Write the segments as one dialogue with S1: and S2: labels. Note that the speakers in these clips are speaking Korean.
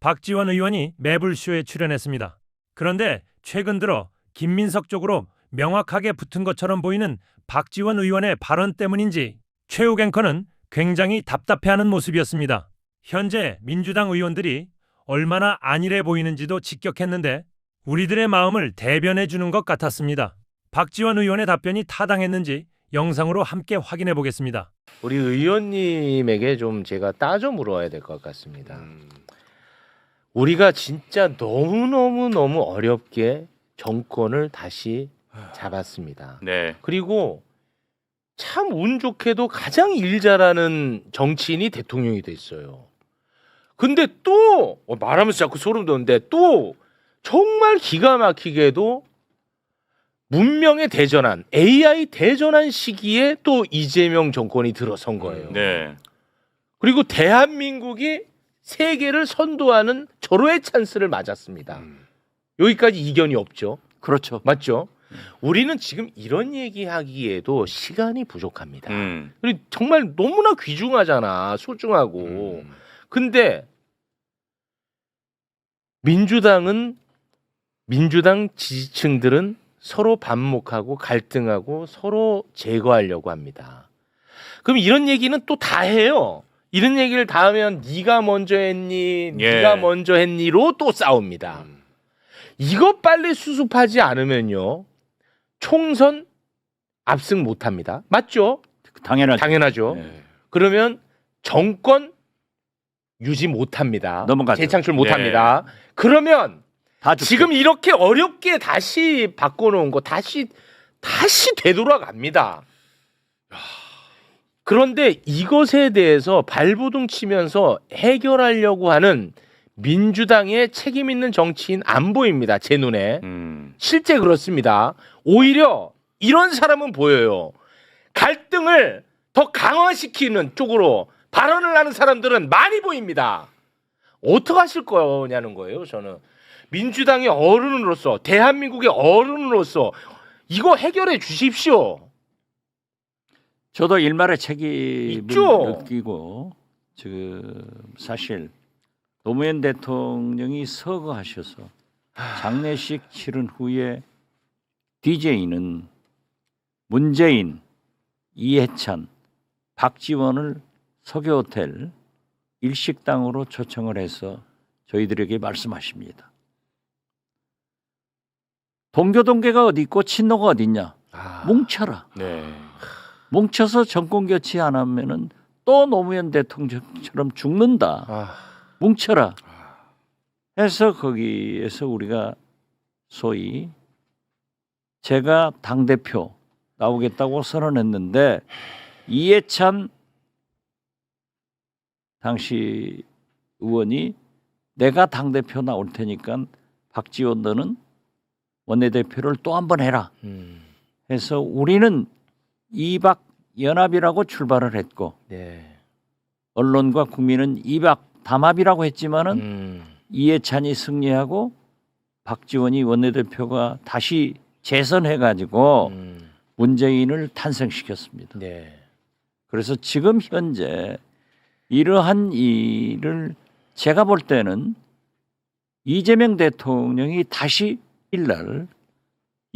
S1: 박지원 의원이 매불쇼에 출연했습니다. 그런데 최근 들어 김민석 쪽으로 명확하게 붙은 것처럼 보이는 박지원 의원의 발언 때문인지 최욱 앵커는 굉장히 답답해하는 모습이었습니다. 현재 민주당 의원들이 얼마나 안일해 보이는지도 직격했는데 우리들의 마음을 대변해 주는 것 같았습니다. 박지원 의원의 답변이 타당했는지 영상으로 함께 확인해 보겠습니다.
S2: 우리 의원님에게 좀 제가 따져 물어야 될 것 같습니다. 우리가 진짜 너무 어렵게 정권을 다시 잡았습니다.
S3: 네.
S2: 그리고 참 운 좋게도 가장 일 잘하는 정치인이 대통령이 됐어요. 근데 또 말하면서 자꾸 소름 돋는데 또 정말 기가 막히게도 문명의 대전환, AI 대전환 시기에 또 이재명 정권이 들어선 거예요.
S3: 네.
S2: 그리고 대한민국이 세계를 선도하는 절호의 찬스를 맞았습니다. 여기까지 이견이 없죠.
S4: 그렇죠.
S2: 맞죠? 우리는 지금 이런 얘기하기에도 시간이 부족합니다. 그리고 정말 너무나 귀중하잖아. 소중하고. 근데 민주당 지지층들은 서로 반목하고 갈등하고 서로 제거하려고 합니다. 그럼 이런 얘기는 또 다 해요. 이런 얘기를 다 하면 네가 먼저 했니? 네가 먼저 했니로 또 싸웁니다. 이거 빨리 수습하지 않으면요. 총선 압승 못합니다. 맞죠? 당연하죠.
S4: 네.
S2: 그러면 정권 유지 못합니다.
S4: 넘어가죠.
S2: 재창출 못합니다. 그러면
S4: 다 죽죠.
S2: 지금 이렇게 어렵게 다시 바꿔놓은 거 다시 되돌아갑니다. 그런데 이것에 대해서 발버둥 치면서 해결하려고 하는 민주당의 책임 있는 정치인 안 보입니다. 제 눈에. 실제 그렇습니다. 오히려 이런 사람은 보여요. 갈등을 더 강화시키는 쪽으로 발언을 하는 사람들은 많이 보입니다. 어떻게 하실 거냐는 거예요. 저는 민주당의 어른으로서 대한민국의 어른으로서 이거 해결해 주십시오.
S4: 저도 일말의 책임을
S2: 있죠.
S4: 느끼고 지금 사실 노무현 대통령이 서거하셔서 장례식 치른 후에 DJ는 문재인, 이해찬, 박지원을 서교호텔 일식당으로 초청을 해서 저희들에게 말씀하십니다. 동교동계가 어디 있고 친노가 어디 있냐? 뭉쳐라.
S3: 네.
S4: 뭉쳐서 정권 교체 안 하면은 또 노무현 대통령처럼 죽는다. 뭉쳐라. 해서 거기에서 우리가 소위 제가 당대표 나오겠다고 선언했는데 이해찬 당시 의원이 내가 당대표 나올 테니까 박지원 너는 원내대표를 또 한 번 해라. 해서 우리는 이박 연합이라고 출발을 했고 언론과 국민은 이박 담합이라고 했지만은 이해찬이 승리하고 박지원이 원내대표가 다시 재선해가지고 문재인을 탄생시켰습니다. 그래서 지금 현재 이러한 일을 제가 볼 때는 이재명 대통령이 다시 일날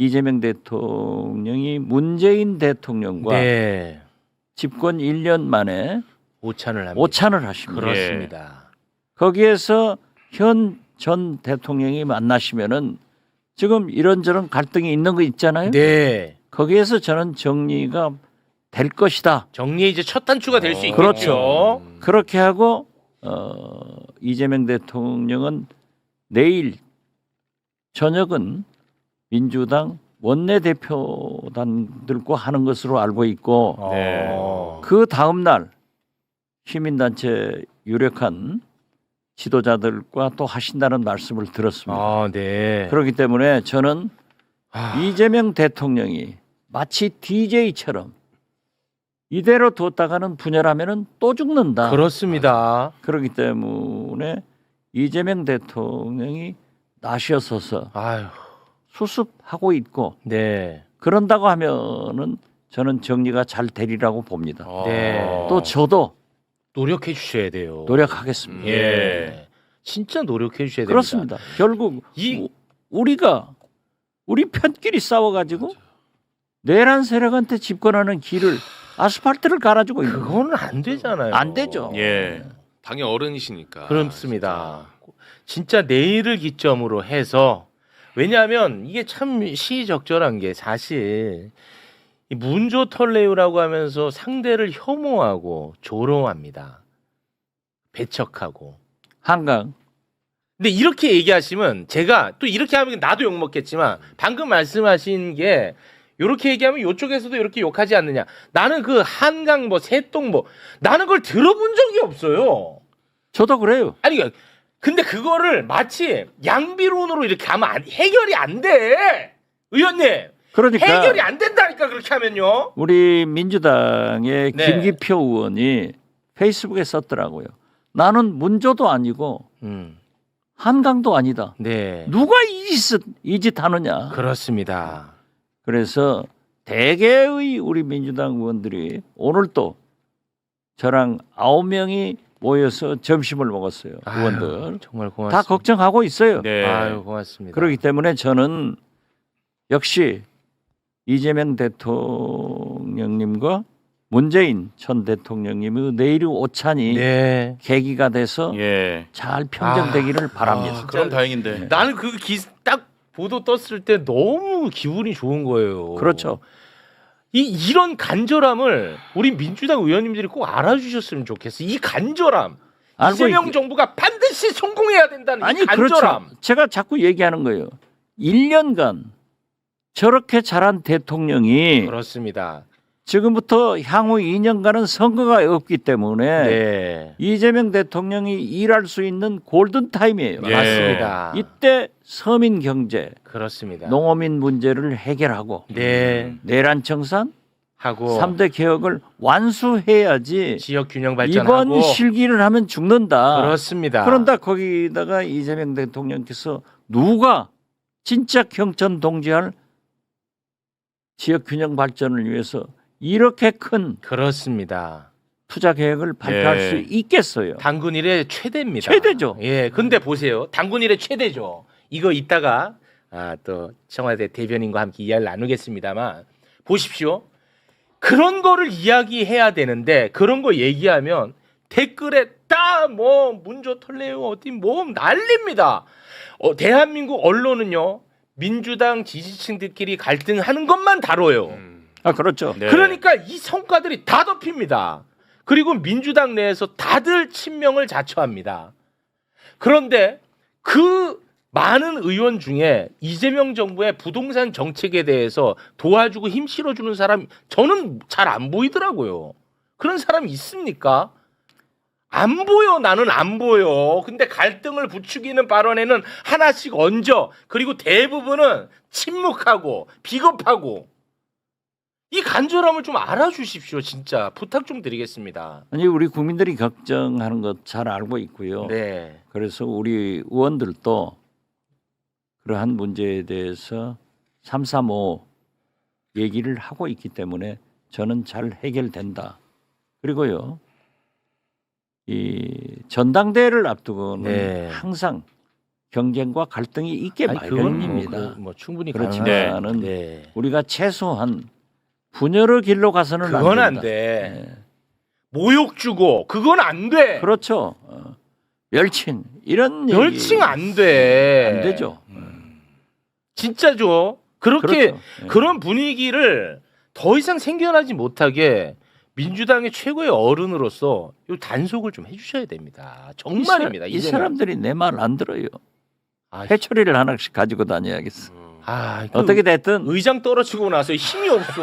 S4: 이재명 대통령이 문재인 대통령과 집권 1년 만에 오찬을 하십니다.
S2: 그렇습니다.
S4: 거기에서 현 전 대통령이 만나시면은 지금 이런저런 갈등이 있는 거 있잖아요. 거기에서 저는 정리가 될 것이다.
S2: 정리의 이제 첫 단추가 될 수 있겠죠.
S4: 그렇죠. 그렇게 하고 이재명 대통령은 내일 저녁은 민주당 원내대표단들과 하는 것으로 알고 있고 그 다음 날 시민단체 유력한 지도자들과 또 하신다는 말씀을 들었습니다. 그렇기 때문에 저는 이재명 대통령이 마치 DJ처럼 이대로 뒀다가는 분열하면은 또 죽는다.
S2: 그렇습니다.
S4: 그렇기 때문에 이재명 대통령이 나셔서서 수습하고 있고 그런다고 하면은 저는 정리가 잘 되리라고 봅니다. 또 저도
S2: 노력해 주셔야 돼요.
S4: 노력하겠습니다.
S2: 진짜 노력해 주셔야 됩니다.
S4: 그렇습니다. 결국 우리가 우리 편끼리 싸워가지고 내란 세력한테 집권하는 길을 아스팔트를 갈아주고 있는 거.
S2: 그거는 안 되잖아요.
S4: 안 되죠.
S3: 예. 당연 어른이시니까.
S2: 그렇습니다. 진짜 내일을 기점으로 해서 왜냐하면 이게 참 시의적절한 게 사실 이 문조 털레유라고 하면서 상대를 혐오하고 조롱합니다. 배척하고.
S4: 한강.
S2: 근데 이렇게 얘기하시면 제가 또 이렇게 하면 나도 욕 먹겠지만 방금 말씀하신 게 이렇게 얘기하면 이쪽에서도 이렇게 욕하지 않느냐. 나는 그 한강 뭐 새똥 뭐 나는 그걸 들어본 적이 없어요.
S4: 저도 그래요.
S2: 아니 근데 그거를 마치 양비론으로 이렇게 하면 해결이 안 돼. 의원님.
S4: 그러니까
S2: 해결이 안 된다니까 그렇게 하면요.
S4: 우리 민주당의
S2: 네.
S4: 김기표 의원이 페이스북에 썼더라고요. 나는 문조도 아니고 한강도 아니다.
S2: 네.
S4: 누가 이 짓 하느냐.
S2: 그렇습니다.
S4: 그래서 대개의 우리 민주당 의원들이 오늘 또 저랑 9명이 모여서 점심을 먹었어요. 의원들.
S2: 아유, 정말 고맙습니다.
S4: 다 걱정하고 있어요.
S3: 네.
S2: 아유 고맙습니다.
S4: 그렇기 때문에 저는 역시 이재명 대통령님과 문재인 전 대통령님의 내일의 오찬이
S2: 네.
S4: 계기가 돼서
S3: 예.
S4: 잘 평정되기를 바랍니다.
S3: 그럼 다행인데.
S2: 나는 그 딱 보도 떴을 때 너무 기분이 좋은 거예요.
S4: 그렇죠.
S2: 이런 간절함을 우리 민주당 의원님들이 꼭 알아주셨으면 좋겠어. 이 간절함.
S4: 알고
S2: 이재명 정부가 반드시 성공해야 된다는
S4: 아니
S2: 이 간절함.
S4: 그렇죠. 제가 자꾸 얘기하는 거예요. 1년간 저렇게 잘한 대통령이
S2: 그렇습니다.
S4: 지금부터 향후 2년간은 선거가 없기 때문에
S2: 네.
S4: 이재명 대통령이 일할 수 있는 골든 타임이에요.
S3: 예.
S2: 맞습니다.
S4: 이때 서민 경제,
S2: 그렇습니다.
S4: 농어민 문제를 해결하고
S2: 네.
S4: 내란 청산,
S2: 하고
S4: 3대 개혁을 완수해야지
S2: 지역 균형 발전하고
S4: 이번 실기를 하면 죽는다.
S2: 그렇습니다.
S4: 그런다 거기다가 이재명 대통령께서 누가 진짜 경천 동지할 지역 균형 발전을 위해서 이렇게 큰
S2: 그렇습니다.
S4: 투자 계획을 발표할
S3: 예.
S4: 수 있겠어요.
S2: 당군 일의 최대입니다.
S4: 최대죠.
S2: 예, 근데 보세요. 당군 일의 최대죠. 이거 이따가 또 청와대 대변인과 함께 이야기를 나누겠습니다만 보십시오. 그런 거를 이야기해야 되는데 그런 거 얘기하면 댓글에 뭐 문조 털레요 어디 뭐 난립니다. 대한민국 언론은요 민주당 지지층들끼리 갈등하는 것만 다뤄요.
S4: 아 그렇죠.
S3: 네.
S2: 그러니까 이 성과들이 다 덮입니다. 그리고 민주당 내에서 다들 친명을 자처합니다. 그런데 그 많은 의원 중에 이재명 정부의 부동산 정책에 대해서 도와주고 힘 실어주는 사람 저는 잘 안 보이더라고요. 그런 사람이 있습니까? 안 보여. 나는 안 보여. 근데 갈등을 부추기는 발언에는 하나씩 얹어. 그리고 대부분은 침묵하고 비겁하고 이 간절함을 좀 알아주십시오. 진짜 부탁 좀 드리겠습니다.
S4: 아니 우리 국민들이 걱정하는 것 잘 알고 있고요.
S2: 네.
S4: 그래서 우리 의원들도 그러한 문제에 대해서 335 얘기를 하고 있기 때문에 저는 잘 해결된다. 그리고요. 이 전당대회를 앞두고는
S2: 네.
S4: 항상 경쟁과 갈등이 있게
S2: 아니, 그건
S4: 마련입니다.
S2: 뭐 충분히
S4: 그렇지만은
S2: 가능하죠. 네.
S4: 우리가 최소한 분열의 길로 가서는
S2: 그건
S4: 안
S2: 안
S4: 된다.
S2: 돼.
S4: 네.
S2: 모욕 주고 그건 안 돼.
S4: 그렇죠. 멸칭 이런 얘기
S2: 멸칭 안 돼.
S4: 안 되죠.
S2: 진짜죠. 그렇게
S4: 그렇죠. 예.
S2: 그런 분위기를 더 이상 생겨나지 못하게 민주당의 최고의 어른으로서 이 단속을 좀 해주셔야 됩니다. 정말입니다.
S4: 이
S2: 이제는.
S4: 사람들이 내 말 안 들어요.
S2: 아,
S4: 회초리를 하나씩 가지고 다녀야겠어.
S2: 그
S4: 어떻게 됐든
S2: 의장 떨어지고 나서 힘이 없어.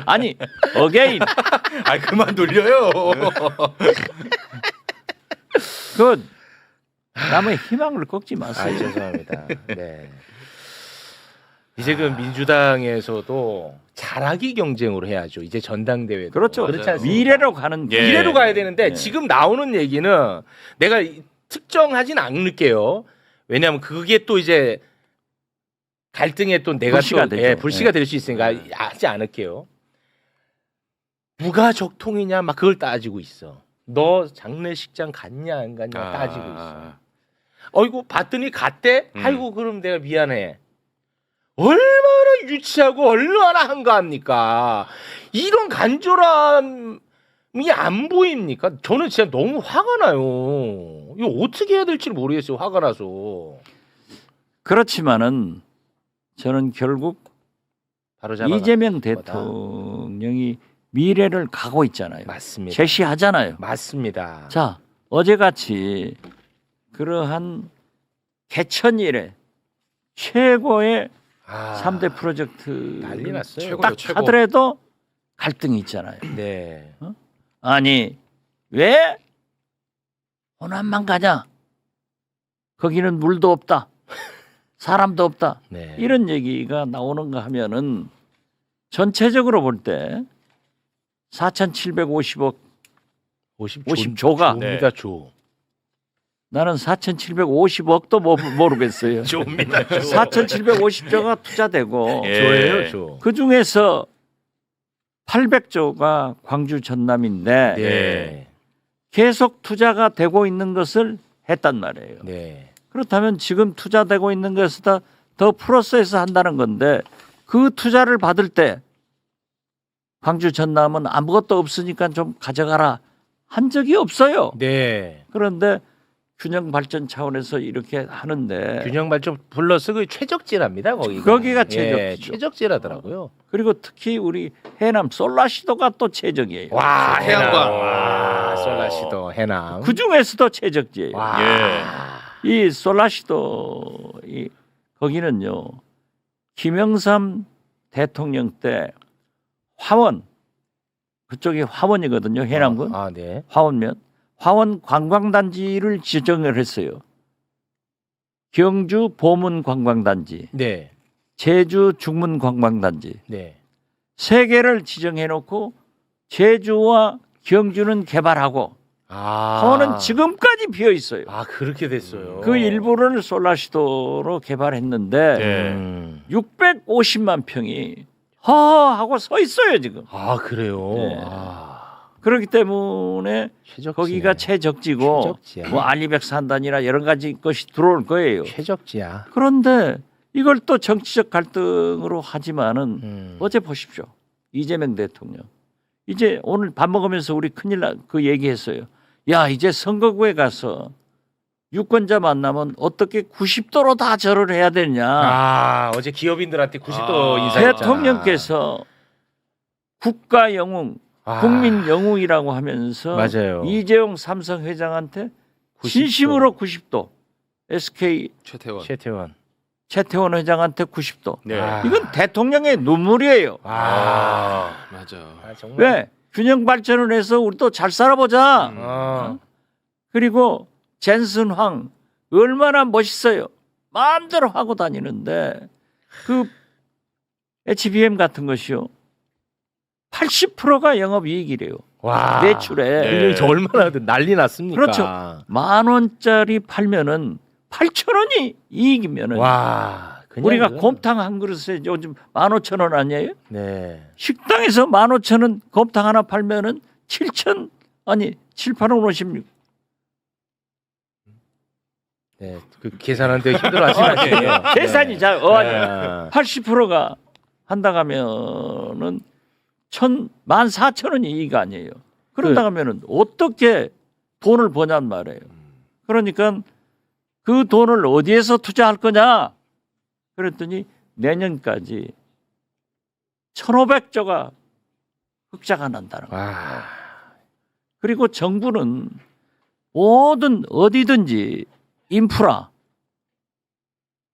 S4: 아니 어게인
S2: 아 그만 돌려요.
S4: 그 남의 희망을 꺾지 마세요.
S2: 죄송합니다. 네. 이제 그 민주당에서도 잘하기 경쟁으로 해야죠. 이제 전당대회도.
S4: 그렇죠.
S2: 그렇지 않습니까?
S4: 미래로 가는
S3: 예.
S2: 미래로 가야 되는데
S4: 예.
S2: 지금 나오는 얘기는 내가 특정하진 않을게요. 왜냐하면 그게 또 이제 갈등에 또 내가
S4: 불씨가
S2: 또
S4: 되죠.
S2: 불씨가
S4: 예.
S2: 될 수 있으니까 하지 않을게요. 누가 적통이냐 막 그걸 따지고 있어. 너 장례식장 갔냐 안 갔냐
S3: 아.
S2: 따지고 있어. 어이구 봤더니 갔대. 아이고 그럼 내가 미안해. 얼마나 유치하고 얼마나 한가합니까? 이런 간절함이 안 보입니까? 저는 진짜 너무 화가 나요. 이거 어떻게 해야 될지 모르겠어요. 화가 나서.
S4: 그렇지만은 저는 결국
S2: 바로 잡아.
S4: 이재명 대통령이 미래를 가고 있잖아요.
S2: 맞습니다.
S4: 제시하잖아요.
S2: 맞습니다.
S4: 자, 어제같이 그러한 개천 이래 최고의
S2: 아,
S4: 3대 프로젝트
S2: 난리 났어요.
S3: 최고죠,
S4: 딱
S3: 최고.
S4: 하더라도 갈등이 있잖아요.
S2: 네.
S4: 아니 왜 호남만 가냐? 거기는 물도 없다, 사람도 없다.
S2: 네.
S4: 이런 얘기가 나오는가 하면은 전체적으로 볼 때 4,750억 50조가
S2: 조입니다. 조.
S4: 나는 4,750억도 모르겠어요.
S2: 조입니다. 조.
S4: 4,750조가 투자되고
S2: 조예요, 조.
S4: 그 중에서 800조가 광주 전남인데
S2: 네.
S4: 계속 투자가 되고 있는 것을 했단 말이에요.
S2: 네.
S4: 그렇다면 지금 투자되고 있는 것을 더 플러스해서 한다는 건데 그 투자를 받을 때 광주 전남은 아무것도 없으니까 좀 가져가라 한 적이 없어요.
S2: 네.
S4: 그런데 균형 발전 차원에서 이렇게 하는데
S2: 균형 발전 플러스 그 최적지랍니다, 거기가.
S4: 거기가
S2: 예,
S4: 최적지죠.
S2: 최적지라더라고요.
S4: 그리고 특히 우리 해남 솔라시도가 또 최적이에요.
S2: 와,
S3: 해안광.
S2: 와, 솔라시도 해남.
S4: 그 중에서도 최적지예요.
S2: 와.
S4: 이 솔라시도 거기는요 김영삼 대통령 때 화원 그쪽이 화원이거든요. 해남군
S2: 아, 네.
S4: 화원면 화원 관광단지를 지정을 했어요. 경주 보문 관광단지,
S2: 네.
S4: 제주 중문 관광단지
S2: 네.
S4: 세 개를 지정해 놓고 제주와 경주는 개발하고
S2: 아.
S4: 화원은 지금까지 비어 있어요.
S2: 아, 그렇게 됐어요.
S4: 그 일부를 솔라시도로 개발했는데
S2: 네.
S4: 650만 평이 허하고 서 있어요 지금.
S2: 아, 그래요.
S4: 네.
S2: 아.
S4: 그렇기 때문에
S2: 최적지네.
S4: 거기가 최적지고
S2: 최적지야.
S4: 뭐 알리백산단이나 여러 가지 것이 들어올 거예요.
S2: 최적지야.
S4: 그런데 이걸 또 정치적 갈등으로 하지만은 어제 보십시오. 이재명 대통령 이제 오늘 밥 먹으면서 우리 큰일 그 얘기했어요. 야 이제 선거구에 가서 유권자 만나면 어떻게 90도로 다 절을 해야 되냐.
S2: 아, 어제 기업인들한테 90도
S3: 아.
S2: 인사했잖아.
S4: 대통령께서 국가 영웅,
S2: 아.
S4: 국민 영웅이라고 하면서
S2: 맞아요.
S4: 이재용 삼성 회장한테
S2: 90도.
S4: 진심으로 90도, SK
S3: 최태원.
S2: 최태원.
S4: 최태원 회장한테 90도.
S3: 네.
S2: 아.
S4: 이건 대통령의 눈물이에요.
S3: 맞아.
S2: 아, 정말.
S4: 왜? 균형 발전을 해서 우리도 잘 살아보자.
S2: 아.
S4: 그리고 젠슨 황 얼마나 멋있어요. 마음대로 하고 다니는데 그 HBM 같은 것이요. 80%가 영업이익이래요.
S2: 와.
S4: 매출에.
S2: 저 얼마나 난리 났습니까?
S4: 그렇죠. 10,000원짜리 팔면은 8,000원이 이익이면은
S2: 와. 그냥
S4: 우리가
S2: 그건-
S4: 곰탕 한 그릇에 요즘 15,000원 아니에요?
S2: 네.
S4: 식당에서 15,000원 곰탕 하나 팔면은 7,000 아니 7, 8원 56.
S2: 네. 그 계산하는데 힘들어 하시네요.
S4: 계산이 잘
S2: 네.
S4: 어하냐. 80%가 한다 가면은 14,000원이 이익 아니에요. 그런다 하면은 어떻게 돈을 버냔 말이에요. 그러니까 그 돈을 어디에서 투자할 거냐? 그랬더니 내년까지 1,500조가 흑자가 난다는 거예요.
S2: 와.
S4: 그리고 정부는 모든 어디든지 인프라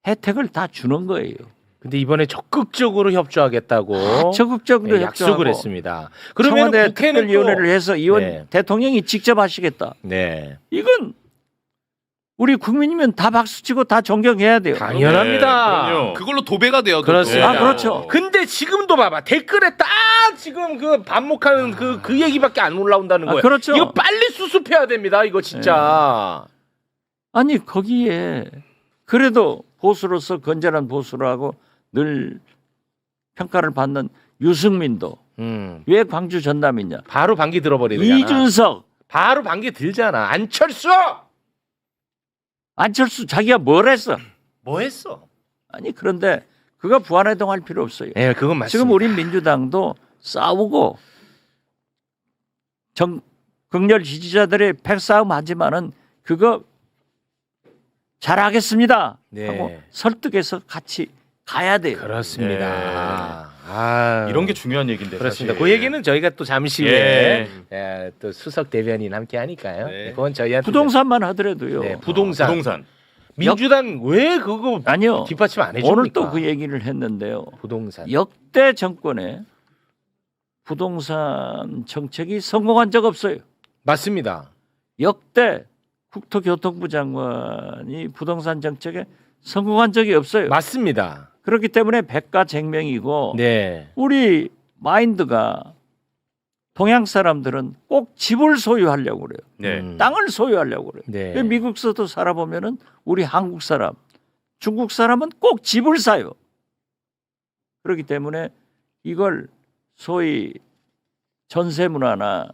S4: 혜택을 다 주는 거예요.
S2: 근데 이번에 적극적으로 협조하겠다고
S4: 적극적으로
S2: 네, 약속을
S4: 협조하고
S2: 했습니다. 그러면
S4: 청와대
S2: 국회는
S4: 특별위원회를 해서 의원
S2: 네.
S4: 대통령이 직접 하시겠다.
S2: 네.
S4: 이건 우리 국민이면 다 박수치고 다 존경해야 돼요.
S2: 당연합니다.
S3: 그걸로 도배가 돼요. 그것도.
S2: 그렇습니다.
S4: 아, 그렇죠.
S2: 근데 지금도 봐봐 댓글에 딱 지금 그 반목하는 그 얘기밖에 안 올라온다는
S4: 아,
S2: 거예요.
S4: 그렇죠.
S2: 이거 빨리 수습해야 됩니다. 이거 진짜.
S4: 아니 거기에 그래도 보수로서 건전한 보수라고 늘 평가를 받는 유승민도 왜 광주 전남이냐.
S2: 바로 반기 들어버리잖아.
S4: 이준석
S2: 바로 반기 들잖아. 안철수
S4: 안철수 자기가 뭘 했어?
S2: 뭐 했어?
S4: 아니 그런데 그거 부안해동할 필요 없어요.
S2: 예, 그건 맞습니다.
S4: 지금 우리 민주당도 싸우고 극렬 지지자들의 패싸움 하지만은 그거 잘하겠습니다
S2: 네.
S4: 하고 설득해서 같이 가야 돼요.
S2: 그렇습니다. 아,
S5: 이런 게 중요한 얘기인데
S2: 그렇습니다.
S5: 사실.
S2: 그 얘기는 저희가 또 잠시 후에
S5: 예.
S2: 예, 또 수석 대변인 함께 하니까요.
S3: 네.
S2: 그건 저희한테
S4: 부동산만 하더라도요.
S2: 네, 부동산.
S5: 부동산.
S2: 민주당 왜 그거
S4: 아니요.
S2: 뒷받침 안 해줍니까?
S4: 오늘 또 그 얘기를 했는데요.
S2: 부동산.
S4: 역대 정권에 부동산 정책이 성공한 적 없어요.
S2: 맞습니다.
S4: 역대 국토교통부 장관이 부동산 정책에 성공한 적이 없어요.
S2: 맞습니다.
S4: 그렇기 때문에 백가쟁명이고
S2: 네.
S4: 우리 마인드가 동양 사람들은 꼭 집을 소유하려고 그래요.
S5: 네.
S4: 땅을 소유하려고 그래요.
S2: 네.
S4: 미국서도 살아보면은 우리 한국 사람, 중국 사람은 꼭 집을 사요. 그렇기 때문에 이걸 소위 전세 문화나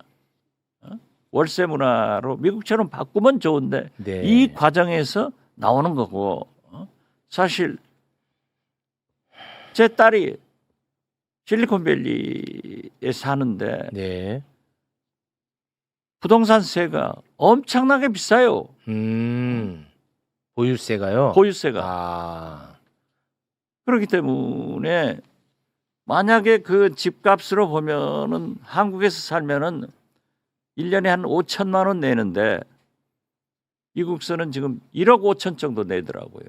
S4: 월세 문화로 미국처럼 바꾸면 좋은데
S2: 네.
S4: 이 과정에서 나오는 거고 사실 제 딸이 실리콘밸리에 사는데
S2: 네.
S4: 부동산세가 엄청나게 비싸요.
S2: 보유세가요?
S4: 보유세가.
S2: 아.
S4: 그렇기 때문에 만약에 그 집값으로 보면은 한국에서 살면은 1년에 한 5천만 원 내는데 미국서는 지금 1억 5천 정도 내더라고요.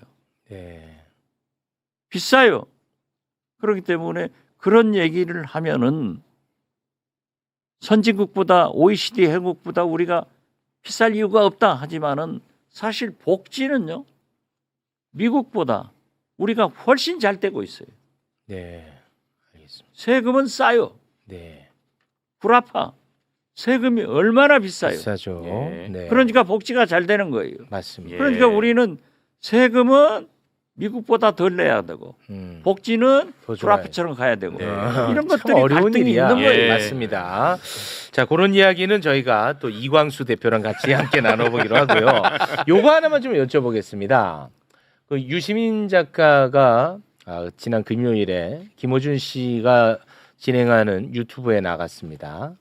S2: 네.
S4: 비싸요. 그렇기 때문에 그런 얘기를 하면은 선진국보다 OECD 회국보다 우리가 비쌀 이유가 없다 하지만은 사실 복지는요 미국보다 우리가 훨씬 잘 되고 있어요.
S2: 네. 알겠습니다.
S4: 세금은 싸요.
S2: 네.
S4: 불아파. 세금이 얼마나 비싸요.
S2: 비싸죠.
S5: 예.
S2: 네.
S4: 그러니까 복지가 잘 되는 거예요.
S2: 맞습니다.
S5: 예.
S4: 그러니까 우리는 세금은 미국보다 덜 내야 되고 복지는
S2: 더 좋아요.
S4: 불아파처럼 가야 되고
S5: 네.
S4: 이런
S2: 참
S4: 것들이
S2: 어려운
S4: 갈등이
S2: 일이야.
S4: 있는 거예요.
S5: 예.
S2: 맞습니다. 자, 그런 이야기는 저희가 또 이광수 대표랑 같이 함께 나눠보기로 하고요. 요거 하나만 좀 여쭤보겠습니다. 그 유시민 작가가 지난 금요일에 김어준 씨가 진행하는 유튜브에 나갔습니다.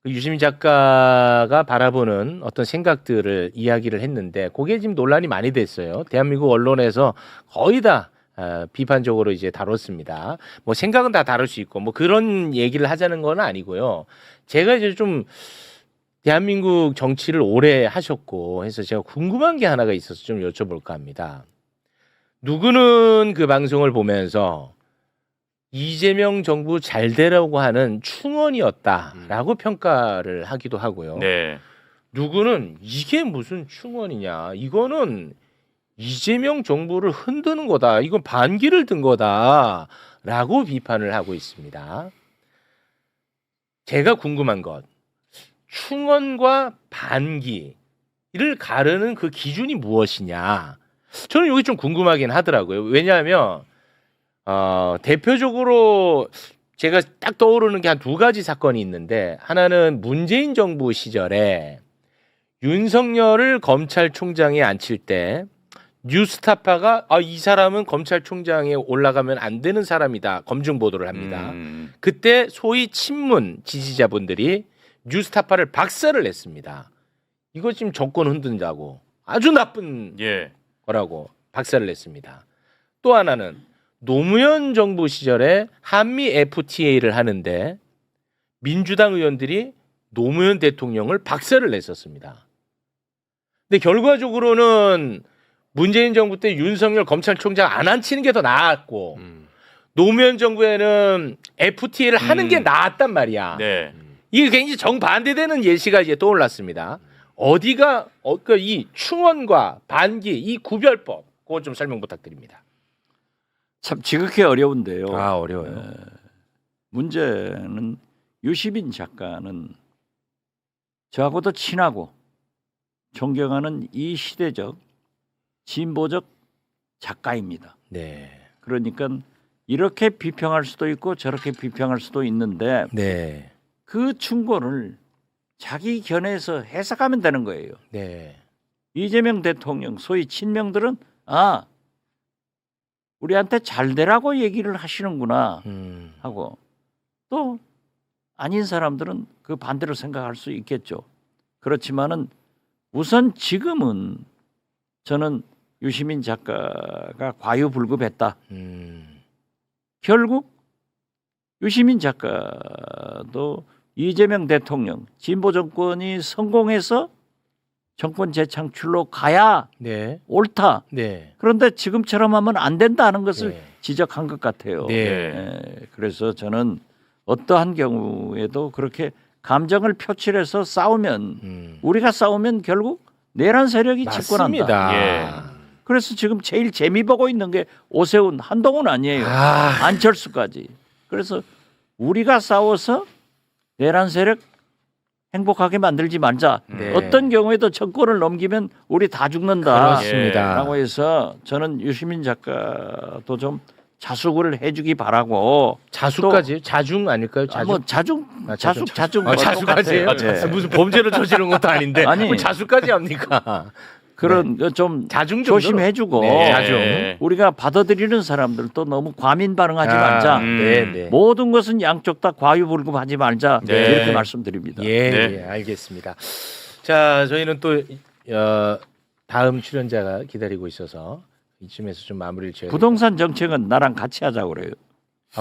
S2: 그 유시민 작가가 바라보는 어떤 생각들을 이야기를 했는데 그게 지금 논란이 많이 됐어요. 대한민국 언론에서 거의 다 비판적으로 이제 다뤘습니다. 뭐 생각은 다 다를 수 있고 뭐 그런 얘기를 하자는 건 아니고요. 제가 이제 좀 대한민국 정치를 오래 하셨고 해서 제가 궁금한 게 하나가 있어서 좀 여쭤볼까 합니다. 누구는 그 방송을 보면서 이재명 정부 잘 되라고 하는 충언이었다라고 평가를 하기도 하고요.
S5: 네.
S2: 누구는 이게 무슨 충언이냐? 이거는 이재명 정부를 흔드는 거다. 이건 반기를 든 거다라고 비판을 하고 있습니다. 제가 궁금한 것, 충언과 반기를 가르는 그 기준이 무엇이냐? 저는 이게 좀 궁금하긴 하더라고요. 왜냐하면 대표적으로 제가 딱 떠오르는 게 한 두 가지 사건이 있는데 하나는 문재인 정부 시절에 윤석열을 검찰총장에 앉힐 때 뉴스타파가 이 사람은 검찰총장에 올라가면 안 되는 사람이다 검증 보도를 합니다. 그때 소위 친문 지지자분들이 뉴스타파를 박살을 냈습니다. 이거 지금 정권 흔든다고 아주 나쁜
S5: 예.
S2: 거라고 박살을 냈습니다. 또 하나는 노무현 정부 시절에 한미 FTA를 하는데 민주당 의원들이 노무현 대통령을 박살을 냈었습니다. 근데 결과적으로는 문재인 정부 때 윤석열 검찰총장 안 앉히는 게 더 나았고 노무현 정부에는 FTA를 하는 게 나았단 말이야.
S5: 네.
S2: 이게 굉장히 정반대되는 예시가 이제 떠올랐습니다. 어디가 그러니까 이 충언과 반기 이 구별법 그거 좀 설명 부탁드립니다.
S4: 참 지극히 어려운데요.
S2: 어려워요.
S4: 문제는 유시민 작가는 저하고도 친하고 존경하는 이 시대적 진보적 작가입니다.
S2: 네.
S4: 그러니까 이렇게 비평할 수도 있고 저렇게 비평할 수도 있는데
S2: 네.
S4: 그 충고를 자기 견해에서 해석하면 되는 거예요.
S2: 네.
S4: 이재명 대통령 소위 친명들은 우리한테 잘 되라고 얘기를 하시는구나 하고 또 아닌 사람들은 그 반대로 생각할 수 있겠죠. 그렇지만은 우선 지금은 저는 유시민 작가가 과유불급했다. 결국 유시민 작가도 이재명 대통령 진보 정권이 성공해서 정권 재창출로 가야
S2: 네.
S4: 옳다.
S2: 네.
S4: 그런데 지금처럼 하면 안 된다는 것을
S2: 네.
S4: 지적한 것 같아요.
S2: 네.
S4: 예, 그래서 저는 어떠한 경우에도 그렇게 감정을 표출해서 싸우면 우리가 싸우면 결국 내란 세력이 집권한다.
S2: 맞습니다.
S4: 예. 그래서 지금 제일 재미 보고 있는 게 오세훈, 한동훈 아니에요. 안철수까지. 그래서 우리가 싸워서 내란 세력 행복하게 만들지 말자.
S2: 네.
S4: 어떤 경우에도 정권을 넘기면 우리 다 죽는다.
S2: 그렇습니다.
S4: 라고 해서 저는 유시민 작가도 좀 자숙을 해주기 바라고.
S2: 자수까지 자중 아닐까요? 자중.
S4: 뭐 자중,
S2: 자중.
S4: 자숙.
S2: 자수까지예요?
S4: 예.
S2: 무슨 범죄를 저지른 것도 아닌데
S4: 아니.
S2: 뭐 자수까지 합니까?
S4: 그런 거 좀
S2: 자중 정도로.
S4: 조심해주고
S2: 네, 자중.
S4: 우리가 받아들이는 사람들도 너무 과민 반응하지 말자.
S2: 네, 네.
S4: 모든 것은 양쪽 다 과유불급하지 말자.
S3: 네.
S4: 이렇게 말씀드립니다.
S2: 예,
S3: 네.
S2: 예, 알겠습니다. 자, 저희는 또 다음 출연자가 기다리고 있어서 이쯤에서 좀 마무리를 지어야
S4: 부동산 정책은 나랑 같이 하자고 그래요.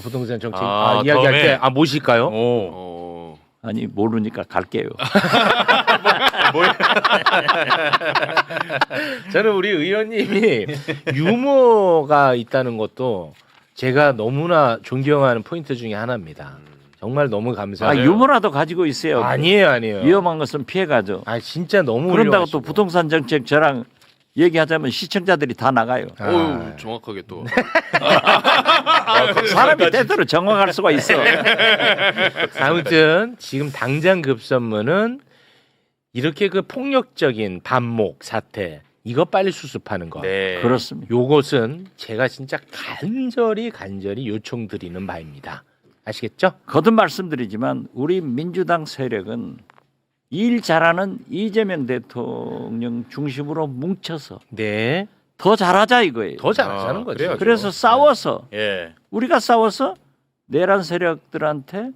S2: 부동산 정책
S3: 아,
S2: 이야기할
S3: 다음에.
S2: 때 모실까요?
S4: 아니 모르니까 갈게요.
S2: 저는 우리 의원님이 유머가 있다는 것도 제가 너무나 존경하는 포인트 중에 하나입니다. 정말 너무 감사해요.
S4: 유머라도 가지고 있어요.
S2: 아니에요.
S4: 위험한 것은 피해가죠.
S2: 진짜 너무
S4: 그런다고
S2: 훌륭하시고.
S4: 또 부동산 정책 저랑 얘기하자면 시청자들이 다 나가요.
S3: 어우, 정확하게 또.
S4: 사람이 때때로 정확할 수가 있어.
S2: 아무튼 지금 당장 급선무는 이렇게 그 폭력적인 반목 사태 이거 빨리 수습하는 거.
S3: 네.
S4: 그렇습니다.
S2: 요것은 제가 진짜 간절히 요청드리는 바입니다. 아시겠죠?
S4: 거듭 말씀드리지만 우리 민주당 세력은 일 잘하는 이재명 대통령 중심으로 뭉쳐서
S2: 네.
S4: 더 잘하자 이거예요.
S2: 더 잘하자는 거죠.
S3: 그래야죠.
S4: 그래서 싸워서
S3: 예.
S4: 우리가 싸워서 내란 세력들한테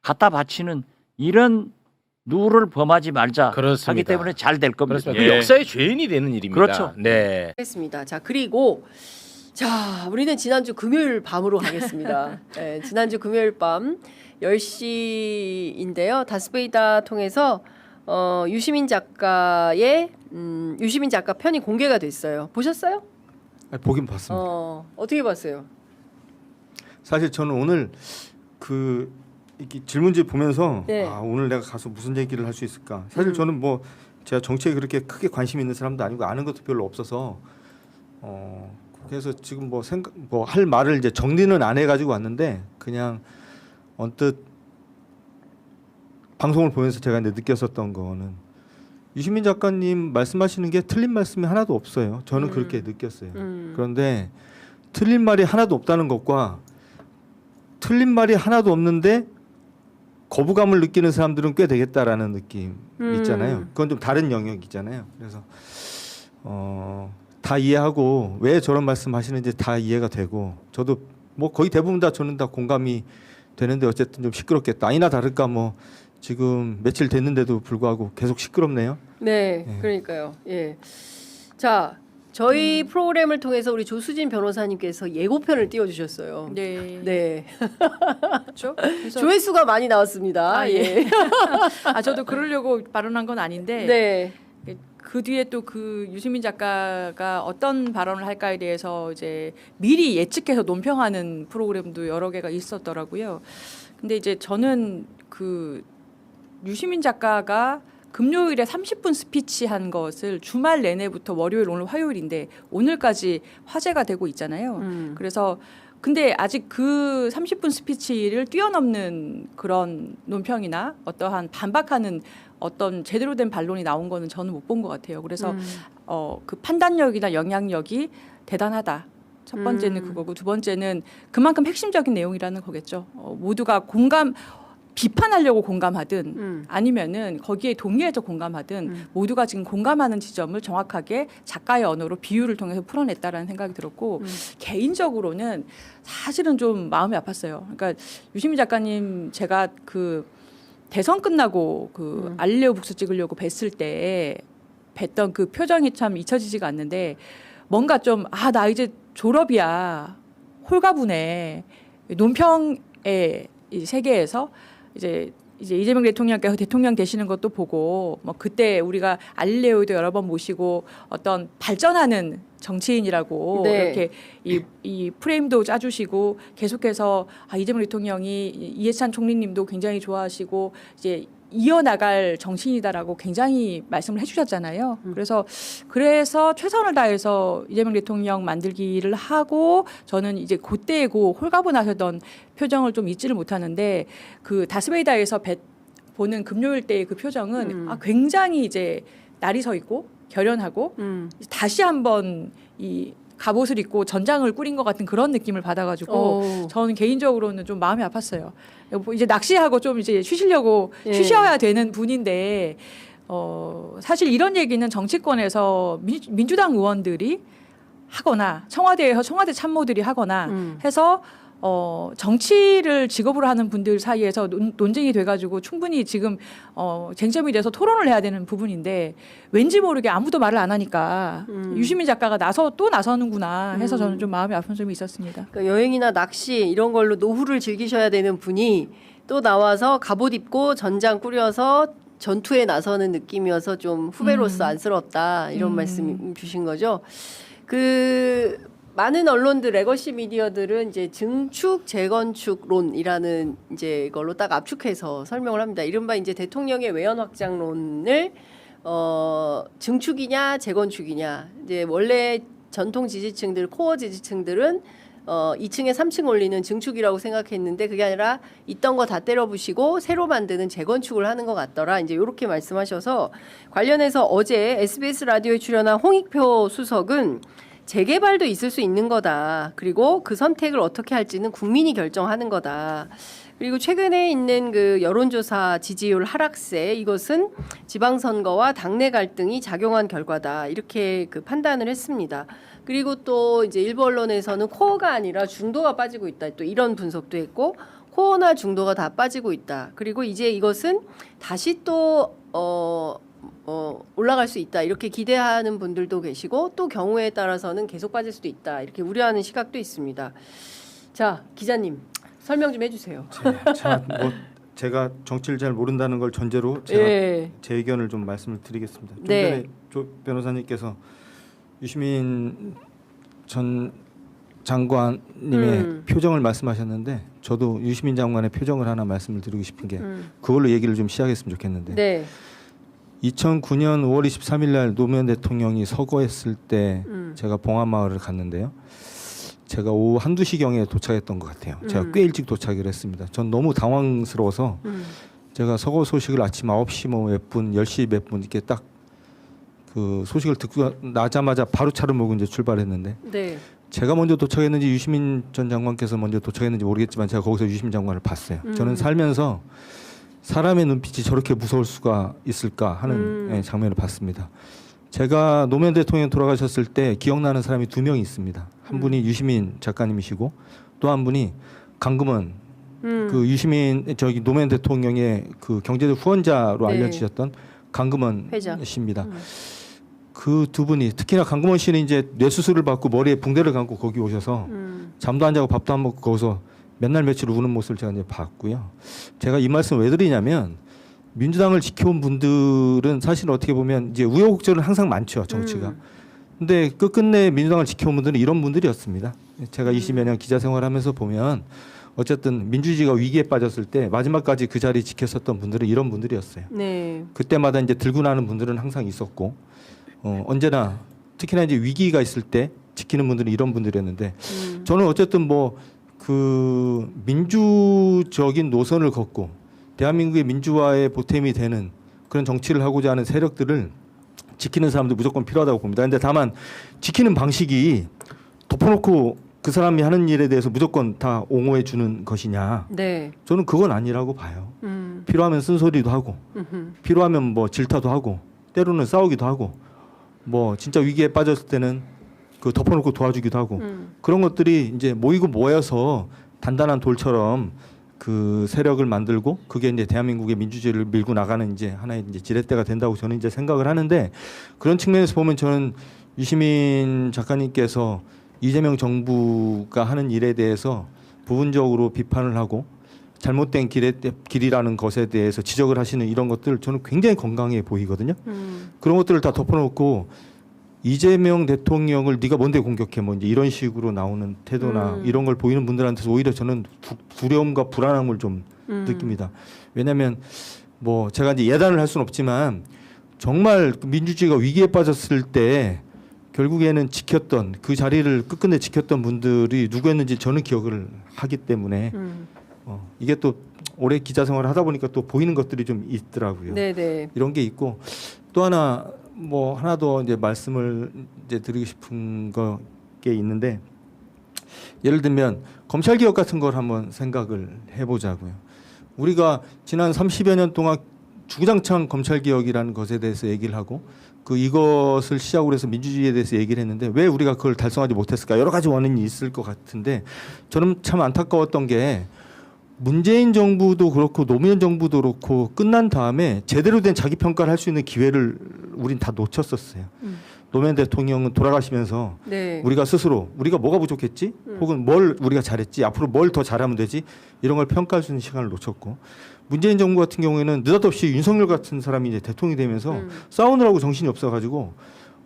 S4: 갖다 바치는 이런 누를 범하지 말자
S2: 그렇습니다.
S4: 하기 때문에 잘 될 겁니다.
S2: 그렇습니다.
S3: 예.
S2: 그 역사의 죄인이 되는 일입니다.
S4: 그렇죠.
S2: 네.
S5: 하겠습니다. 자, 그리고 자, 우리는 지난주 금요일 밤으로 가겠습니다. 네, 지난주 금요일 밤 10시인데요. 다스베이다 통해서 유시민 작가의 유시민 작가 편이 공개가 됐어요. 보셨어요?
S6: 보긴 봤습니다.
S5: 어떻게 봤어요?
S6: 사실 저는 오늘 그 이렇게 질문지 보면서
S5: 네.
S6: 오늘 내가 가서 무슨 얘기를 할 수 있을까? 사실 저는 뭐 제가 정치에 그렇게 크게 관심 있는 사람도 아니고 아는 것도 별로 없어서 그래서 지금 뭐 할 말을 이제 정리는 안 해가지고 왔는데 그냥 언뜻 방송을 보면서 제가 이제 느꼈었던 거는 유시민 작가님 말씀하시는 게 틀린 말씀이 하나도 없어요. 저는 그렇게 느꼈어요. 그런데 틀린 말이 하나도 없다는 것과 틀린 말이 하나도 없는데 거부감을 느끼는 사람들은 꽤 되겠다라는 느낌 있잖아요. 그건 좀 다른 영역이잖아요. 그래서 다 이해하고 왜 저런 말씀하시는지 다 이해가 되고 저도 뭐 거의 대부분 다 저는 다 공감이 되는데 어쨌든 좀 시끄럽겠다. 아니나 다를까 뭐 지금 며칠 됐는데도 불구하고 계속 시끄럽네요.
S5: 네, 그러니까요. 예. 자, 저희 프로그램을 통해서 우리 조수진 변호사님께서 예고편을 띄워주셨어요.
S7: 네.
S5: 네.
S7: 그렇죠. 그래서
S5: 조회수가 많이 나왔습니다.
S7: 아,
S5: 예.
S7: 저도 그러려고 발언한 건 아닌데
S5: 네.
S7: 그 뒤에 또 그 유시민 작가가 어떤 발언을 할까에 대해서 이제 미리 예측해서 논평하는 프로그램도 여러 개가 있었더라고요. 근데 이제 저는 그 유시민 작가가 금요일에 30분 스피치 한 것을 주말 내내부터 월요일 오늘 화요일인데 오늘까지 화제가 되고 있잖아요. 그래서 근데 아직 그 30분 스피치를 뛰어넘는 그런 논평이나 어떠한 반박하는 어떤 제대로 된 반론이 나온 거는 저는 못 본 것 같아요. 그래서 그 판단력이나 영향력이 대단하다. 첫 번째는 그거고 두 번째는 그만큼 핵심적인 내용이라는 거겠죠. 모두가 공감 비판하려고 공감하든 아니면은 거기에 동의해서 공감하든 모두가 지금 공감하는 지점을 정확하게 작가의 언어로 비유를 통해서 풀어냈다라는 생각이 들었고 개인적으로는 사실은 좀 마음이 아팠어요. 그러니까 유시민 작가님 제가 그 대선 끝나고 그 알릴레오 북스 찍으려고 뵀을 때 뵀던 그 표정이 참 잊혀지지가 않는데 뭔가 좀 나 이제 졸업이야 홀가분해 논평의 이 세계에서 이제 이재명 대통령께서 대통령 되시는 것도 보고 뭐 그때 우리가 알릴레오도 여러 번 모시고 어떤 발전하는 정치인이라고
S5: 네.
S7: 이렇게 이 프레임도 짜주시고 계속해서 이재명 대통령이 이해찬 총리님도 굉장히 좋아하시고 이제 이어나갈 정치인이다라고 굉장히 말씀을 해주셨잖아요. 그래서 최선을 다해서 이재명 대통령 만들기를 하고 저는 이제 그때 그 홀가분하셨던 표정을 좀 잊지를 못하는데 그 다스베이다에서 보는 금요일 때의 그 표정은 굉장히 이제 날이 서 있고 결연하고 다시 한번 이 갑옷을 입고 전장을 꾸린 것 같은 그런 느낌을 받아가지고 저는 개인적으로는 좀 마음이 아팠어요. 이제 낚시하고 좀 이제 쉬시려고 쉬셔야 되는 분인데 사실 이런 얘기는 정치권에서 민주당 의원들이 하거나 청와대에서 청와대 참모들이 하거나 해서 정치를 직업으로 하는 분들 사이에서 논쟁이 돼가지고 충분히 지금 쟁점이 돼서 토론을 해야 되는 부분인데 왠지 모르게 아무도 말을 안 하니까 유시민 작가가 또 나서는구나 해서 저는 좀 마음이 아픈 점이 있었습니다.
S5: 그러니까 여행이나 낚시 이런 걸로 노후를 즐기셔야 되는 분이 또 나와서 갑옷 입고 전장 꾸려서 전투에 나서는 느낌이어서 좀 후배로서 안쓰럽다 이런 말씀 주신 거죠. 많은 언론들 레거시 미디어들은 이제 증축 재건축론이라는 이제 걸로 딱 압축해서 설명을 합니다. 이른바 이제 대통령의 외연 확장론을 증축이냐 재건축이냐 이제 원래 전통 지지층들 코어 지지층들은 2층에 3층 올리는 증축이라고 생각했는데 그게 아니라 있던 거 다 때려부시고 새로 만드는 재건축을 하는 것 같더라. 이제 이렇게 말씀하셔서 관련해서 어제 SBS 라디오에 출연한 홍익표 수석은 재개발도 있을 수 있는 거다. 그리고 그 선택을 어떻게 할지는 국민이 결정하는 거다. 그리고 최근에 있는 그 여론조사 지지율 하락세 이것은 지방선거와 당내 갈등이 작용한 결과다. 이렇게 그 판단을 했습니다. 그리고 또 이제 일부 언론에서는 코어가 아니라 중도가 빠지고 있다. 또 이런 분석도 했고 코어나 중도가 다 빠지고 있다. 그리고 이제 이것은 다시 또 올라갈 수 있다 이렇게 기대하는 분들도 계시고 또 경우에 따라서는 계속 빠질 수도 있다 이렇게 우려하는 시각도 있습니다. 자 기자님 설명 좀 해주세요.
S6: 제가 정치를 잘 모른다는 걸 전제로 제가 제 의견을 좀 말씀을 드리겠습니다. 좀 전에 조 변호사님께서 유시민 전 장관님의 표정을 말씀하셨는데 저도 유시민 장관의 표정을 하나 말씀을 드리고 싶은 게 그걸로 얘기를 좀 시작했으면 좋겠는데 2009년 5월 23일 날 노무현 대통령이 서거했을 때 제가 봉화마을을 갔는데요. 제가 오후 1~2시경에 도착했던 것 같아요. 제가 꽤 일찍 도착을 했습니다. 전 너무 당황스러워서 제가 서거 소식을 아침 9시 몇 분, 10시 몇 분 이렇게 딱 그 소식을 듣고 나자마자 바로 차를 몰고 이제 출발했는데 제가 먼저 도착했는지 유시민 전 장관께서 먼저 도착했는지 모르겠지만 제가 거기서 유시민 장관을 봤어요. 저는 살면서 사람의 눈빛이 저렇게 무서울 수가 있을까 하는 장면을 봤습니다. 제가 노무현 대통령 돌아가셨을 때 기억나는 사람이 2명이 있습니다. 한 분이 유시민 작가님이시고 또 한 분이 강금원 그 유시민 노무현 대통령의 그 경제적 후원자로 알려지셨던 강금원 씨입니다. 그 두 분이 특히나 강금원 씨는 이제 뇌수술을 받고 머리에 붕대를 감고 거기 오셔서 잠도 안 자고 밥도 안 먹고 거기서 몇날 며칠 우는 모습을 제가 이제 봤고요. 제가 이 말씀 왜 드리냐면 민주당을 지켜온 분들은 사실 어떻게 보면 이제 우여곡절은 항상 많죠 정치가. 근데 끝끝내 민주당을 지켜온 분들은 이런 분들이었습니다. 제가 20여 년 기자 생활하면서 보면 어쨌든 민주주의가 위기에 빠졌을 때 마지막까지 그 자리 지켰었던 분들은 이런 분들이었어요. 그때마다 이제 들고 나는 분들은 항상 있었고 언제나 특히나 이제 위기가 있을 때 지키는 분들은 이런 분들이었는데 저는 어쨌든 뭐 그 민주적인 노선을 걷고 대한민국의 민주화의 보탬이 되는 그런 정치를 하고자 하는 세력들을 지키는 사람도 무조건 필요하다고 봅니다. 그런데 다만 지키는 방식이 덮어놓고 그 사람이 하는 일에 대해서 무조건 다 옹호해 주는 것이냐?
S5: 네.
S6: 저는 그건 아니라고 봐요. 필요하면 쓴소리도 하고, 필요하면 뭐 질타도 하고, 때로는 싸우기도 하고, 뭐 진짜 위기에 빠졌을 때는 그 덮어놓고 도와주기도 하고, 그런 것들이 이제 모이고 모여서 단단한 돌처럼 그 세력을 만들고, 그게 이제 대한민국의 민주주의를 밀고 나가는 이제 하나의 이제 지렛대가 된다고 저는 이제 생각을 하는데, 그런 측면에서 보면 저는 유시민 작가님께서 이재명 정부가 하는 일에 대해서 부분적으로 비판을 하고 잘못된 길이라는 것에 대해서 지적을 하시는 이런 것들 저는 굉장히 건강해 보이거든요. 그런 것들을 다 덮어놓고 이재명 대통령을 네가 뭔데 공격해 뭐 이제 이런 식으로 나오는 태도나 이런 걸 보이는 분들한테서 오히려 저는 두려움과 불안함을 좀 느낍니다. 왜냐하면 뭐 제가 이제 예단을 할 수는 없지만 정말 민주주의가 위기에 빠졌을 때 결국에는 지켰던 그 자리를 끝끝내 지켰던 분들이 누구였는지 저는 기억을 하기 때문에 이게 또 오래 기자 생활을 하다 보니까 또 보이는 것들이 좀 있더라고요.
S5: 네네.
S6: 이런 게 있고 또 하나 뭐 하나 더 이제 말씀을 이제 드리고 싶은 게 있는데 예를 들면 검찰 개혁 같은 걸 한번 생각을 해보자고요. 우리가 지난 30여 년 동안 주구장창 검찰 개혁이라는 것에 대해서 얘기를 하고 그 이것을 시작으로 해서 민주주의에 대해서 얘기를 했는데 왜 우리가 그걸 달성하지 못했을까? 여러 가지 원인이 있을 것 같은데 저는 참 안타까웠던 게 문재인 정부도 그렇고 노무현 정부도 그렇고 끝난 다음에 제대로 된 자기 평가를 할 수 있는 기회를 우린 다 놓쳤었어요. 노무현 대통령은 돌아가시면서
S5: 네.
S6: 우리가 스스로 우리가 뭐가 부족했지? 혹은 뭘 우리가 잘했지? 앞으로 뭘 더 잘하면 되지? 이런 걸 평가할 수 있는 시간을 놓쳤고 문재인 정부 같은 경우에는 느닷없이 윤석열 같은 사람이 이제 대통령이 되면서 싸우느라고 정신이 없어가지고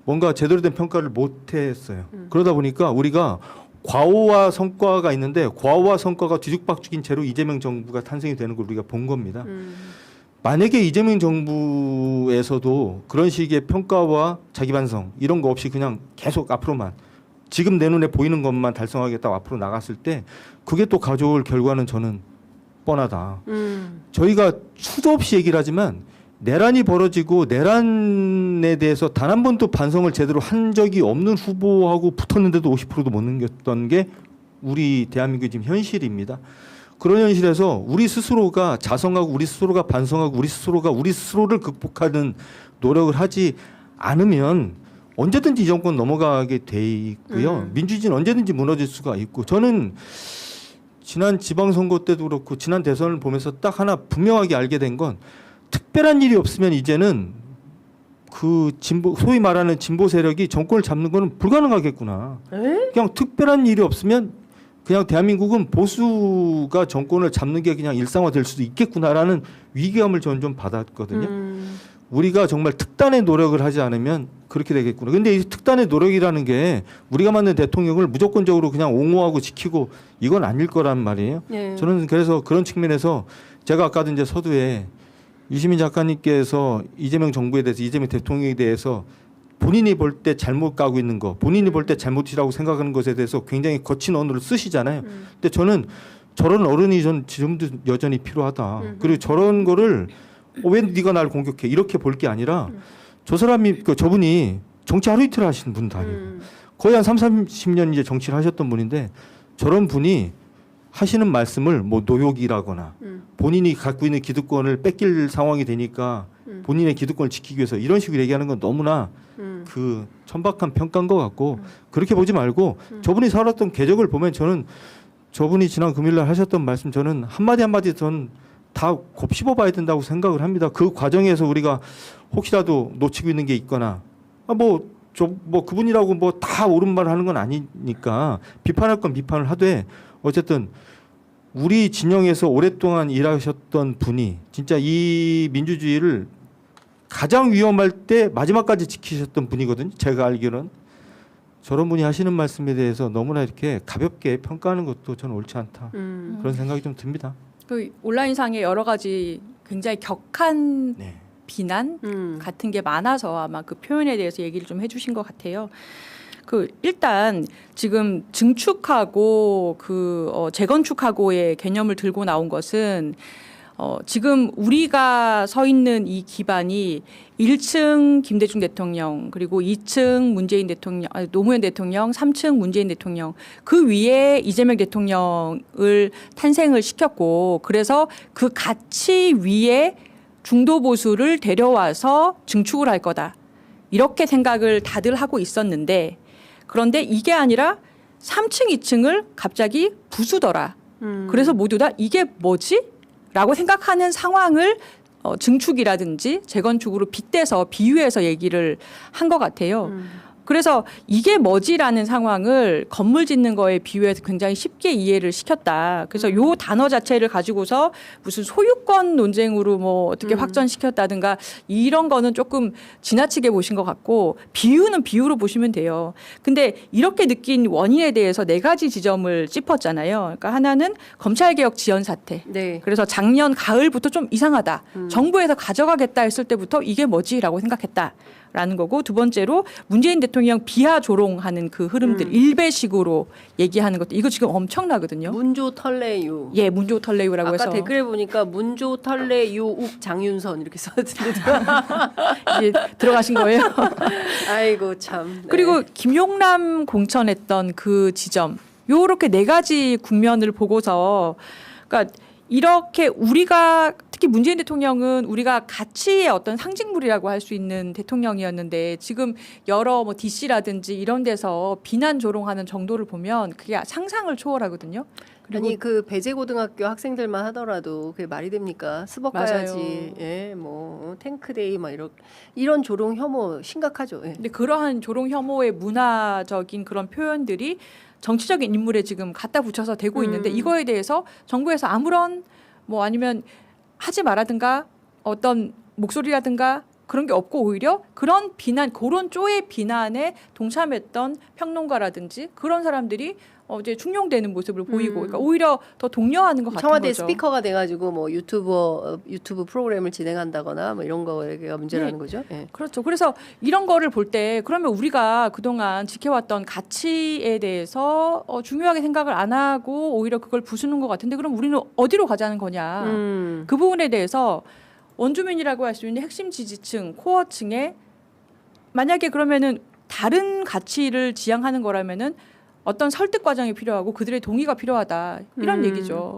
S6: 뭔가 제대로 된 평가를 못했어요. 그러다 보니까 우리가 과오와 성과가 있는데 과오와 성과가 뒤죽박죽인 채로 이재명 정부가 탄생이 되는 걸 우리가 본 겁니다. 만약에 이재명 정부에서도 그런 식의 평가와 자기 반성 이런 거 없이 그냥 계속 앞으로만 지금 내 눈에 보이는 것만 달성하겠다고 앞으로 나갔을 때 그게 또 가져올 결과는 저는 뻔하다. 저희가 수도 없이 얘기를 하지만 내란이 벌어지고 내란에 대해서 단 한 번도 반성을 제대로 한 적이 없는 후보하고 붙었는데도 50%도 못 넘겼던 게 우리 대한민국의 지금 현실입니다. 그런 현실에서 우리 스스로가 자성하고 우리 스스로가 반성하고 우리 스스로가 우리 스스로를 극복하는 노력을 하지 않으면 언제든지 이 정권 넘어가게 돼 있고요. 민주주의는 언제든지 무너질 수가 있고 저는 지난 지방선거 때도 그렇고 지난 대선을 보면서 딱 하나 분명하게 알게 된 건 특별한 일이 없으면 이제는 그 진보 소위 말하는 진보 세력이 정권을 잡는 거는 불가능하겠구나. 그냥 특별한 일이 없으면 그냥 대한민국은 보수가 정권을 잡는 게 그냥 일상화될 수도 있겠구나라는 위기감을 저는 좀 받았거든요. 우리가 정말 특단의 노력을 하지 않으면 그렇게 되겠구나. 근데 이 특단의 노력이라는 게 우리가 만든 대통령을 무조건적으로 그냥 옹호하고 지키고 이건 아닐 거란 말이에요.
S5: 네.
S6: 저는 그래서 그런 측면에서 제가 아까도 이제 서두에 유시민 작가님께서 이재명 정부에 대해서 이재명 대통령에 대해서 본인이 볼 때 잘못 가고 있는 거, 본인이 볼 때 잘못이라고 생각하는 것에 대해서 굉장히 거친 언어를 쓰시잖아요. 근데 저는 저런 어른이 전 지금도 여전히 필요하다. 그리고 저런 거를 왜 네가 날 공격해? 이렇게 볼 게 아니라 저 사람이 저분이 정치 하루 이틀 하시는 분도 아니고 거의 한 30년 이제 정치를 하셨던 분인데 저런 분이 하시는 말씀을 뭐 노욕이라거나 본인이 갖고 있는 기득권을 뺏길 상황이 되니까 본인의 기득권을 지키기 위해서 이런 식으로 얘기하는 건 너무나 그 천박한 평가인 것 같고 그렇게 보지 말고 저분이 살았던 궤적을 보면 저는 저분이 지난 금요일날 하셨던 말씀 저는 한마디 한마디 전 다 곱씹어 봐야 된다고 생각을 합니다. 그 과정에서 우리가 혹시라도 놓치고 있는 게 있거나 뭐 그분이라고 뭐 다 옳은 말을 하는 건 아니니까 비판할 건 비판을 하되 어쨌든 우리 진영에서 오랫동안 일하셨던 분이 진짜 이 민주주의를 가장 위험할 때 마지막까지 지키셨던 분이거든요. 제가 알기로는 저런 분이 하시는 말씀에 대해서 너무나 이렇게 가볍게 평가하는 것도 저는 옳지 않다. 그런 생각이 좀 듭니다.
S7: 그 온라인상에 여러 가지 굉장히 격한
S6: 네.
S7: 비난 같은 게 많아서 아마 그 표현에 대해서 얘기를 좀 해주신 것 같아요. 그 일단 지금 증축하고 재건축하고의 개념을 들고 나온 것은 지금 우리가 서 있는 이 기반이 1층 김대중 대통령, 그리고 2층 문재인 대통령, 노무현 대통령, 3층 문재인 대통령, 그 위에 이재명 대통령을 탄생을 시켰고, 그래서 그 가치 위에 중도 보수를 데려와서 증축을 할 거다. 이렇게 생각을 다들 하고 있었는데, 그런데 이게 아니라 3층, 2층을 갑자기 부수더라. 그래서 모두 다 이게 뭐지? 라고 생각하는 상황을 증축이라든지 재건축으로 빗대서 비유해서 얘기를 한 것 같아요. 그래서 이게 뭐지라는 상황을 건물 짓는 거에 비유해서 굉장히 쉽게 이해를 시켰다. 그래서 요 단어 자체를 가지고서 무슨 소유권 논쟁으로 뭐 어떻게 확전시켰다든가 이런 거는 조금 지나치게 보신 것 같고, 비유는 비유로 보시면 돼요. 근데 이렇게 느낀 원인에 대해서 4가지 지점을 짚었잖아요. 그러니까 하나는 검찰개혁 지연 사태.
S5: 네.
S7: 그래서 작년 가을부터 좀 이상하다. 정부에서 가져가겠다 했을 때부터 이게 뭐지라고 생각했다. 라는 거고, 두 번째로 문재인 대통령 비하 조롱하는 그 흐름들 일배식으로 얘기하는 것도 이거 지금 엄청나거든요.
S5: 문조 털레유.
S7: 예, 문조 털레유라고
S5: 아까
S7: 해서
S5: 댓글에 보니까 문조 털레유 욱 장윤선 이렇게 써있는데
S7: 이제 들어가신 거예요.
S5: 아이고 참. 네.
S7: 그리고 김용남 공천했던 그 지점, 요렇게 4가지 국면을 보고서, 그러니까 이렇게 우리가 특히 문재인 대통령은 우리가 가치의 어떤 상징물이라고 할 수 있는 대통령이었는데, 지금 여러 뭐 DC라든지 이런 데서 비난 조롱하는 정도를 보면 그게 상상을 초월하거든요.
S5: 아니 그 배제고등학교 학생들만 하더라도 그게 말이 됩니까? 스벅
S7: 맞아요.
S5: 가야지. 예, 뭐 탱크데이 막 이런 조롱 혐오 심각하죠. 예.
S7: 근데 그러한 조롱 혐오의 문화적인 그런 표현들이 정치적인 인물에 지금 갖다 붙여서 되고 있는데, 이거에 대해서 정부에서 아무런 뭐 아니면 하지 말라든가 어떤 목소리라든가 그런 게 없고, 오히려 그런 비난, 그런 쪼의 비난에 동참했던 평론가라든지 그런 사람들이 이제 충용되는 모습을 보이고, 그러니까 오히려 더 독려하는 것 같은
S5: 청와대
S7: 거죠.
S5: 스피커가 돼가지고 뭐 유튜브 프로그램을 진행한다거나 뭐 이런 거가 문제라는
S7: 네.
S5: 거죠. 예.
S7: 그렇죠. 그래서 이런 거를 볼 때 그러면 우리가 그동안 지켜왔던 가치에 대해서 중요하게 생각을 안 하고 오히려 그걸 부수는 것 같은데, 그럼 우리는 어디로 가자는 거냐. 그 부분에 대해서 원주민이라고 할 수 있는 핵심 지지층, 코어층에 만약에 그러면은 다른 가치를 지향하는 거라면은 어떤 설득 과정이 필요하고 그들의 동의가 필요하다. 이런 얘기죠.